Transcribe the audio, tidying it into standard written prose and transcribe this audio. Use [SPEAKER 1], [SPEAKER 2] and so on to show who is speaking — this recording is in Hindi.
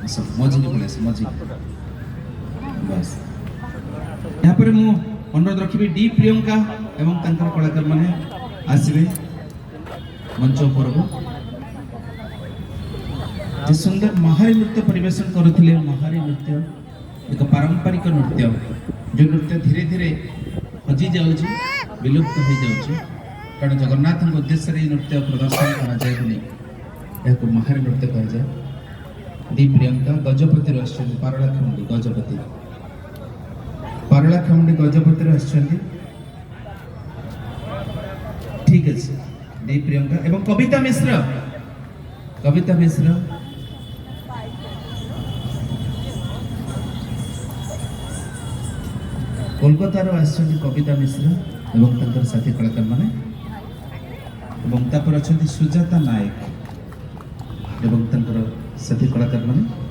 [SPEAKER 1] सब मझी पड़े मझी बस यहाँ पर मु अनुरोध रखी डी प्रियंका एवं तंकर कलाकार माने आसबे मंच ऊपर को जे सुंदर महारी नृत्य परिवेशन करुथिले महारी नृत्य एक पारंपरिक नृत्य जो नृत्य धीरे धीरे हजि जाउछि विलुप्त हो जाउछि कारण जगन्नाथ उद्देश्य रे नृत्य प्रदर्शन करा जाय बोली याको महारी नृत्य कहा जाए डी प्रियंका गजपति रश्चंदी पारला खंडी गजपति पारला खंडी गजपति रश्चंदी ठीक है डी प्रियंका एवं कविता मिश्र कोलकाता रो आछंदी कविता मिश्र एवं तंकर साथी कलाकार माने एवं तापर अछंदी सुजाता नायक एवं तंकर साथी कलाकार माने